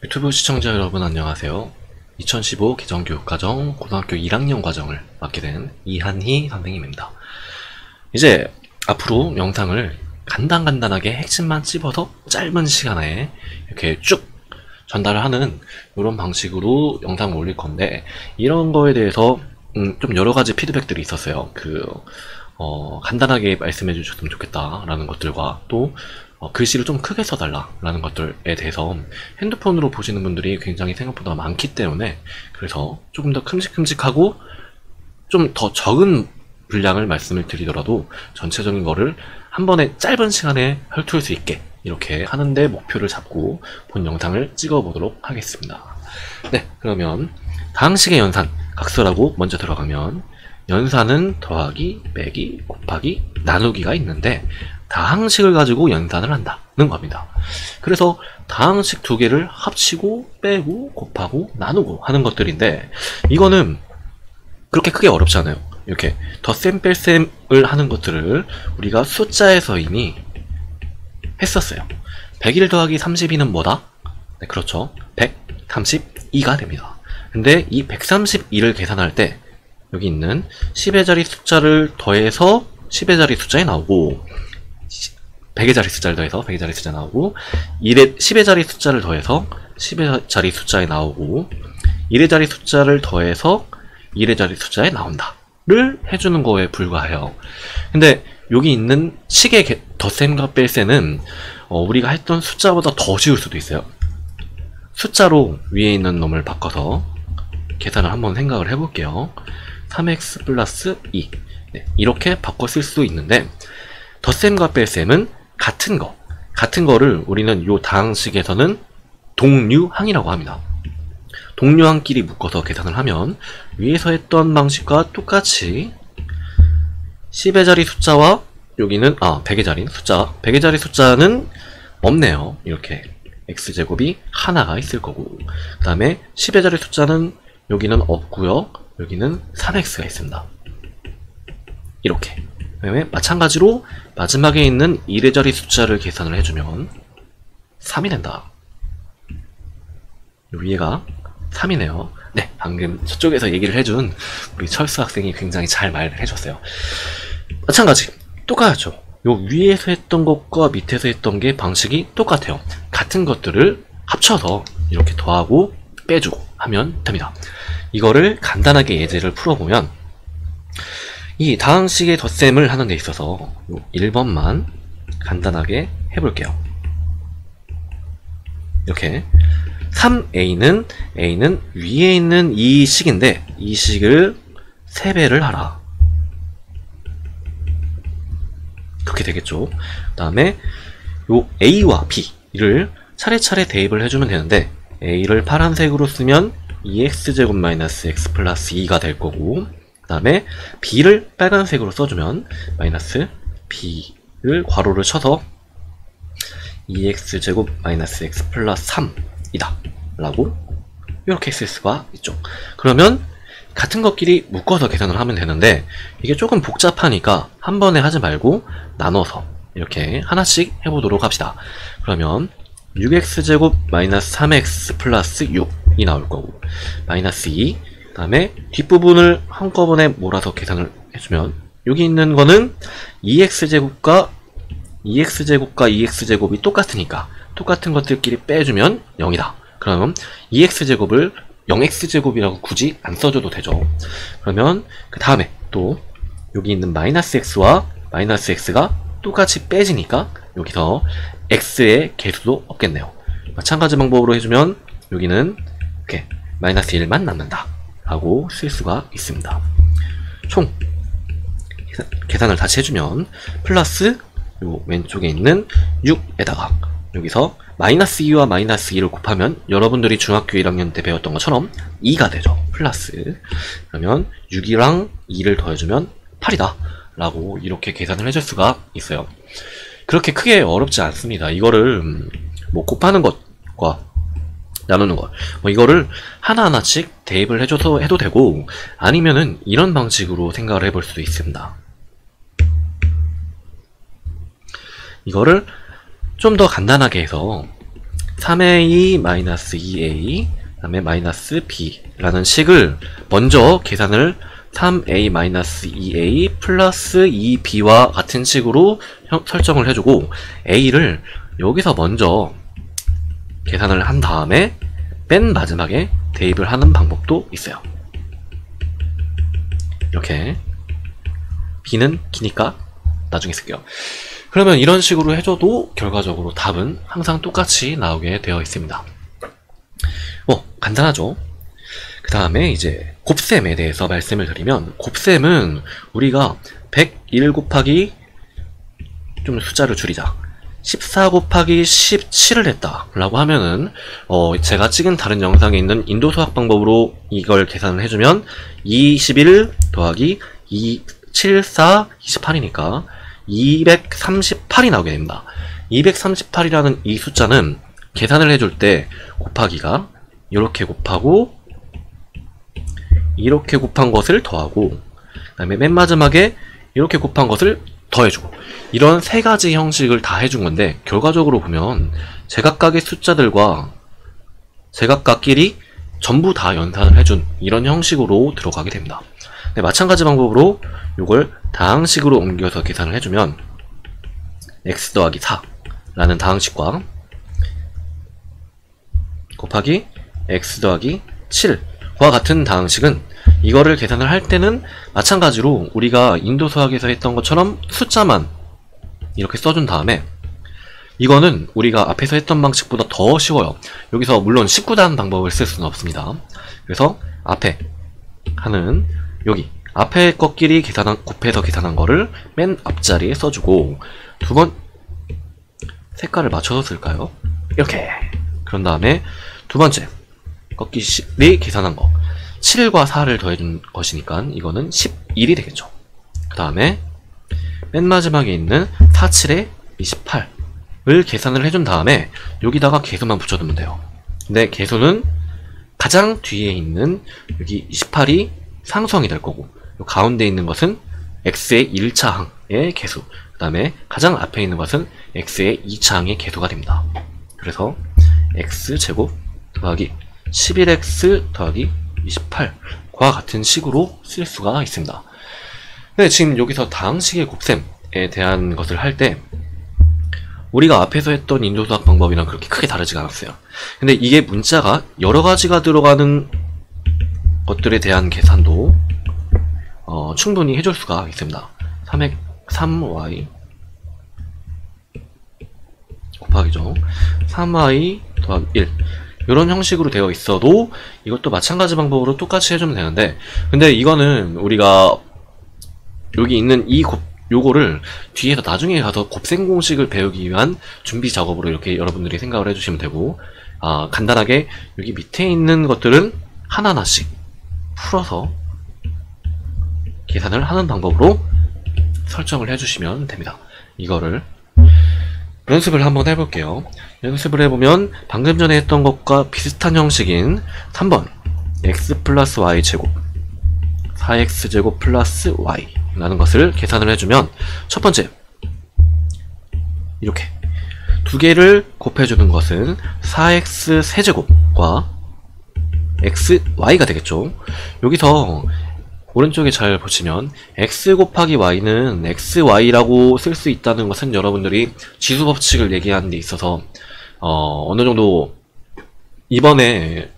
유튜브 시청자 여러분 안녕하세요. 2015 기정교육과정 고등학교 1학년 과정을 맡게 된 이한희 선생님입니다. 이제 앞으로 영상을 간단하게 핵심만 찝어서 짧은 시간에 이렇게 쭉 전달을 하는 이런 방식으로 영상을 올릴 건데, 이런 거에 대해서 좀 여러가지 피드백들이 있었어요. 간단하게 말씀해 주셨으면 좋겠다라는 것들과 또 글씨를 좀 크게 써달라라는 것들에 대해서 핸드폰으로 보시는 분들이 굉장히 생각보다 많기 때문에, 그래서 조금 더 큼직큼직하고 좀 더 적은 분량을 말씀을 드리더라도 전체적인 거를 한 번에 짧은 시간에 훑을 수 있게 이렇게 하는데 목표를 잡고 본 영상을 찍어 보도록 하겠습니다. 네, 그러면 다항식의 연산, 각설하고 먼저 들어가면, 연산은 더하기, 빼기, 곱하기, 나누기가 있는데 다항식을 가지고 연산을 한다는 겁니다. 그래서 다항식 두 개를 합치고 빼고 곱하고 나누고 하는 것들인데, 이거는 그렇게 크게 어렵지 않아요. 이렇게 덧셈 뺄셈을 하는 것들을 우리가 숫자에서 이미 했었어요. 101 더하기 32는 뭐다? 네, 그렇죠. 132가 됩니다. 근데 이 132를 계산할 때 여기 있는 10의 자리 숫자를 더해서 10의 자리 숫자에 나오고, 100의 자리 숫자를 더해서 100의 자리 숫자에 나오고, 10의 자리 숫자를 더해서 10의 자리 숫자에 나오고, 1의 자리 숫자를 더해서 1의 자리 숫자에 나온다를 해주는 거에 불과해요. 근데 여기 있는 식의 덧셈과 뺄셈은 우리가 했던 숫자보다 더 쉬울 수도 있어요. 숫자로 위에 있는 놈을 바꿔서 계산을 한번 생각을 해볼게요. 3x 플러스 2 네, 이렇게 바꿔 쓸 수 있는데, 덧셈과 뺄셈은 같은 거를 우리는 요 다항식에서는 동류항이라고 합니다. 동류항끼리 묶어서 계산을 하면 위에서 했던 방식과 똑같이 10의 자리 숫자와 여기는 100의 자리 숫자, 100의 자리 숫자는 없네요. 이렇게 x제곱이 하나가 있을 거고, 그 다음에 10의 자리 숫자는 여기는 없고요. 여기는 3x가 있습니다. 이렇게. 그다음에 마찬가지로 마지막에 있는 1의 자리 숫자를 계산을 해주면 3이 된다. 위에가 3이네요. 네, 방금 저쪽에서 얘기를 해준 우리 철수 학생이 굉장히 잘 말을 해줬어요. 마찬가지 똑같죠. 요 위에서 했던 것과 밑에서 했던 게 방식이 똑같아요. 같은 것들을 합쳐서 이렇게 더하고 빼주고 하면 됩니다. 이거를 간단하게 예제를 풀어보면, 이 다항식의 덧셈을 하는 데 있어서 1번만 간단하게 해볼게요. 이렇게 3a는 위에 있는 이 식인데 이 식을 3배를 하라. 그렇게 되겠죠. 그 다음에 요 a와 b를 차례차례 대입을 해주면 되는데, a를 파란색으로 쓰면 2x제곱 마이너스 x 플러스 2가 될 거고, 그 다음에 b를 빨간색으로 써주면 마이너스 b를 괄호를 쳐서 2x제곱 마이너스 x 플러스 3이다 라고 이렇게 쓸 수가 있죠. 그러면 같은 것끼리 묶어서 계산을 하면 되는데, 이게 조금 복잡하니까 한 번에 하지 말고 나눠서 이렇게 하나씩 해보도록 합시다. 그러면 6x제곱 마이너스 3x 플러스 6이 나올 거고, 마이너스 2, 그 다음에 뒷부분을 한꺼번에 몰아서 계산을 해주면 여기 있는 거는 2x제곱과 2x제곱이 똑같으니까 똑같은 것들끼리 빼주면 0이다. 그러면 2x제곱을 0x제곱이라고 굳이 안 써줘도 되죠. 그러면 그 다음에 또 여기 있는 마이너스 x와 마이너스 x가 똑같이 빼지니까 여기서 x의 개수도 없겠네요. 마찬가지 방법으로 해주면 여기는 이렇게 마이너스 1만 남는다 라고 쓸 수가 있습니다. 총 계산을 다시 해주면 플러스 요 왼쪽에 있는 6에다가 여기서 마이너스 2와 마이너스 2를 곱하면 여러분들이 중학교 1학년 때 배웠던 것처럼 2가 되죠. 플러스. 그러면 6이랑 2를 더해주면 8이다 라고 이렇게 계산을 해줄 수가 있어요. 그렇게 크게 어렵지 않습니다. 이거를 뭐 곱하는 것과 나누는 것, 이거를 하나하나씩 대입을 해줘서 해도 되고, 아니면은 이런 방식으로 생각을 해볼 수도 있습니다. 이거를 좀 더 간단하게 해서 3a-2a 그 다음에 마이너스 b라는 식을 먼저 계산을 3a-2a 플러스 2b와 같은 식으로 설정을 해주고 a를 여기서 먼저 계산을 한 다음에 맨 마지막에 대입을 하는 방법도 있어요. 이렇게 b는 기니까 나중에 쓸게요. 그러면 이런 식으로 해줘도 결과적으로 답은 항상 똑같이 나오게 되어 있습니다. 간단하죠? 그 다음에 이제 곱셈에 대해서 말씀을 드리면, 곱셈은 우리가 101 곱하기, 좀 숫자를 줄이자, 14 곱하기 17을 했다 라고 하면은 제가 찍은 다른 영상에 있는 인도 수학 방법으로 이걸 계산을 해주면 21 더하기 74, 28이니까 238이 나오게 됩니다. 238이라는 이 숫자는 계산을 해줄 때 곱하기가 이렇게 곱하고 이렇게 곱한 것을 더하고 그 다음에 맨 마지막에 이렇게 곱한 것을 더해주고, 이런 세 가지 형식을 다 해준 건데, 결과적으로 보면 제각각의 숫자들과 제각각끼리 전부 다 연산을 해준 이런 형식으로 들어가게 됩니다. 네, 마찬가지 방법으로 이걸 다항식으로 옮겨서 계산을 해주면 x 더하기 4라는 다항식과 곱하기 x 더하기 7과 같은 다항식은 이거를 계산을 할 때는 마찬가지로 우리가 인도 수학에서 했던 것처럼 숫자만 이렇게 써준 다음에, 이거는 우리가 앞에서 했던 방식보다 더 쉬워요. 여기서 물론 19단 방법을 쓸 수는 없습니다. 그래서 앞에 하는 여기 앞에 것끼리 곱해서 계산한 거를 맨 앞자리에 써주고, 두 번 색깔을 맞춰서 쓸까요? 이렇게. 그런 다음에 두 번째 것끼리 계산한 거 7과 4를 더해준 것이니까 이거는 11이 되겠죠. 그 다음에 맨 마지막에 있는 4, 7에 28을 계산을 해준 다음에 여기다가 계수만 붙여두면 돼요. 근데 계수는 가장 뒤에 있는 여기 28이 상수항이 될 거고, 가운데 있는 것은 x의 1차항의 계수, 그 다음에 가장 앞에 있는 것은 x의 2차항의 계수가 됩니다. 그래서 x제곱 더하기 11x 더하기 28과 같은 식으로 쓸 수가 있습니다. 근데 지금 여기서 다항식의 곱셈에 대한 것을 할 때 우리가 앞에서 했던 인도수학 방법이랑 그렇게 크게 다르지가 않았어요. 근데 이게 문자가 여러 가지가 들어가는 것들에 대한 계산도 충분히 해줄 수가 있습니다. 3y 곱하기죠. 3y 더하기 1 이런 형식으로 되어 있어도 이것도 마찬가지 방법으로 똑같이 해주면 되는데, 근데 이거는 우리가 여기 있는 요거를 뒤에서 나중에 가서 곱셈 공식을 배우기 위한 준비 작업으로 이렇게 여러분들이 생각을 해주시면 되고, 간단하게 여기 밑에 있는 것들은 하나하나씩 풀어서 계산을 하는 방법으로 설정을 해주시면 됩니다. 이거를 연습을 한번 해볼게요. 연습을 해보면 방금 전에 했던 것과 비슷한 형식인 3번 x 플러스 y 제곱 4x 제곱 플러스 y 라는 것을 계산을 해주면, 첫 번째 이렇게 두 개를 곱해주는 것은 4x 세제곱과 xy가 되겠죠. 여기서 오른쪽에 잘 보시면 x 곱하기 y는 xy라고 쓸 수 있다는 것은 여러분들이 지수 법칙을 얘기하는 데 있어서 어느 정도 이번에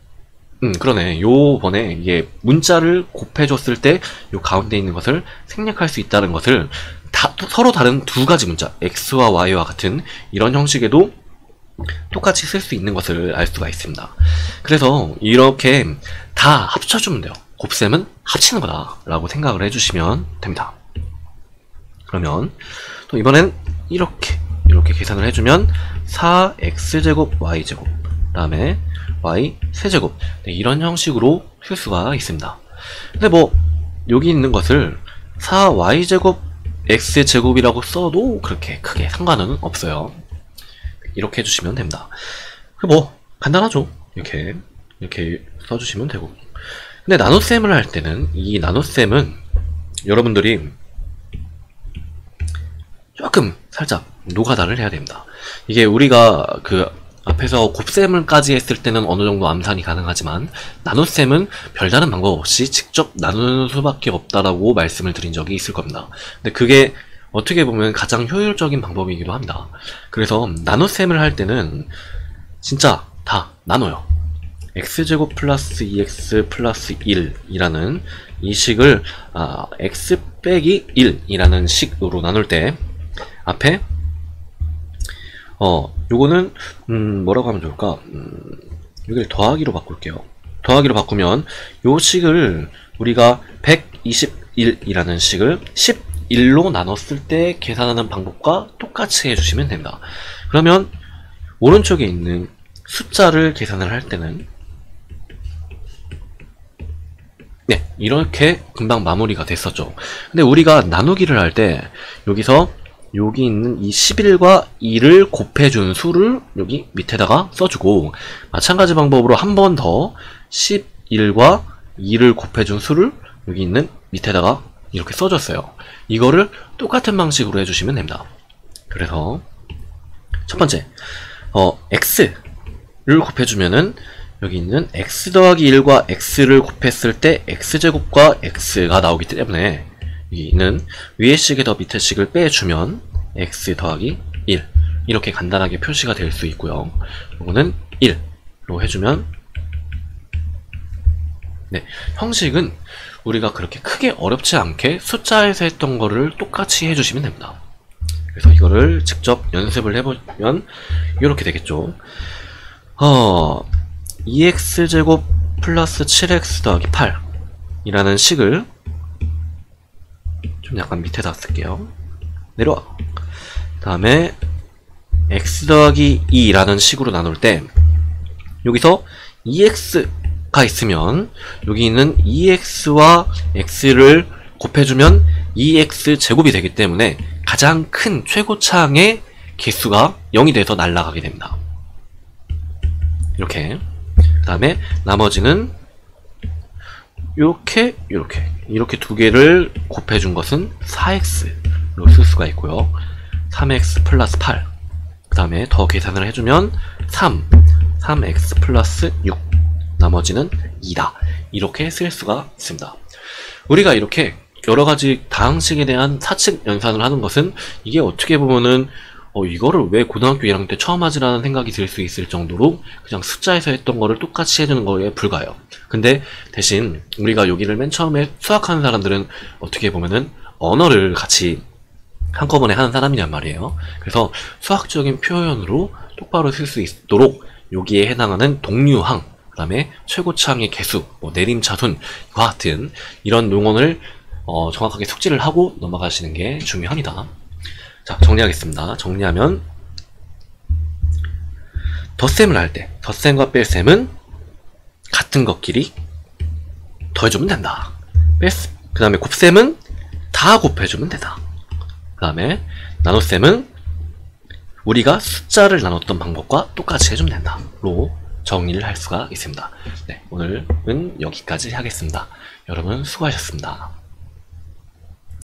그러네, 요번에 이게 문자를 곱해줬을 때 요 가운데 있는 것을 생략할 수 있다는 것을 서로 다른 두 가지 문자 x와 y와 같은 이런 형식에도 똑같이 쓸 수 있는 것을 알 수가 있습니다. 그래서 이렇게 다 합쳐주면 돼요. 곱셈은 합치는 거다 라고 생각을 해주시면 됩니다. 그러면 또 이번엔 이렇게 계산을 해주면 4x제곱 y제곱 그 다음에 y 세제곱, 네, 이런 형식으로 쓸 수가 있습니다. 근데 뭐 여기 있는 것을 4y제곱 x제곱이라고 써도 그렇게 크게 상관은 없어요. 이렇게 해주시면 됩니다. 뭐 간단하죠. 이렇게 써주시면 되고, 근데 나눗셈을 할 때는 이 나눗셈은 여러분들이 조금 살짝 노가다를 해야 됩니다. 이게 우리가 그 앞에서 곱셈을까지 했을 때는 어느 정도 암산이 가능하지만 나눗셈은 별다른 방법 없이 직접 나누는 수밖에 없다라고 말씀을 드린 적이 있을 겁니다. 근데 그게 어떻게 보면 가장 효율적인 방법이기도 합니다. 그래서 나눗셈을 할 때는 진짜 다 나눠요. x제곱 플러스 2x 플러스 1이라는 이 식을 x 빼기 1이라는 식으로 나눌 때 앞에 요거는 뭐라고 하면 좋을까? 여기를 더하기로 바꿀게요. 더하기로 바꾸면 요 식을 우리가 121이라는 식을 11로 나눴을 때 계산하는 방법과 똑같이 해주시면 됩니다. 그러면 오른쪽에 있는 숫자를 계산을 할 때는 네, 이렇게 금방 마무리가 됐었죠. 근데 우리가 나누기를 할 때 여기서 여기 있는 이 11과 2를 곱해준 수를 여기 밑에다가 써주고 마찬가지 방법으로 한 번 더 11과 2를 곱해준 수를 여기 있는 밑에다가 이렇게 써줬어요. 이거를 똑같은 방식으로 해주시면 됩니다. 그래서 첫 번째 x를 곱해주면은 여기 있는 x 더하기 1과 x를 곱했을 때 x제곱과 x가 나오기 때문에 여기 있는 위의 식에서 밑의 식을 빼주면 x 더하기 1 이렇게 간단하게 표시가 될 수 있고요. 이거는 1로 해주면 네, 형식은 우리가 그렇게 크게 어렵지 않게 숫자에서 했던 거를 똑같이 해주시면 됩니다. 그래서 이거를 직접 연습을 해보면 이렇게 되겠죠. 2x제곱 플러스 7x 더하기 8 이라는 식을 좀 약간 밑에다 쓸게요. 내려와. 그 다음에 x 더하기 2라는 식으로 나눌 때 여기서 2x가 있으면 여기 있는 2x와 x를 곱해주면 2x 제곱이 되기 때문에 가장 큰 최고차항의 개수가 0이 돼서 날아가게 됩니다. 이렇게. 그 다음에 나머지는 이렇게 두 개를 곱해준 것은 4x로 쓸 수가 있고요. 3x 플러스 8. 그 다음에 더 계산을 해주면 3x 플러스 6. 나머지는 2다. 이렇게 쓸 수가 있습니다. 우리가 이렇게 여러가지 다항식에 대한 사칙 연산을 하는 것은 이게 어떻게 보면은 이거를 왜 고등학교 1학년 때 처음 하지라는 생각이 들 수 있을 정도로 그냥 숫자에서 했던 거를 똑같이 해주는 거에 불과해요. 근데 대신 우리가 여기를 맨 처음에 수학하는 사람들은 어떻게 보면은 언어를 같이 한꺼번에 하는 사람이란 말이에요. 그래서 수학적인 표현으로 똑바로 쓸 수 있도록 여기에 해당하는 동류항, 그 다음에 최고차항의 개수, 내림차순과 같은 이런 용어를 정확하게 숙지를 하고 넘어가시는 게 중요합니다. 자, 정리하겠습니다. 정리하면 덧셈을 할 때 덧셈과 뺄셈은 같은 것끼리 더해주면 된다. 그 다음에 곱셈은 다 곱해주면 된다. 그 다음에 나눗셈은 우리가 숫자를 나눴던 방법과 똑같이 해주면 된다. 로 정리를 할 수가 있습니다. 네, 오늘은 여기까지 하겠습니다. 여러분 수고하셨습니다.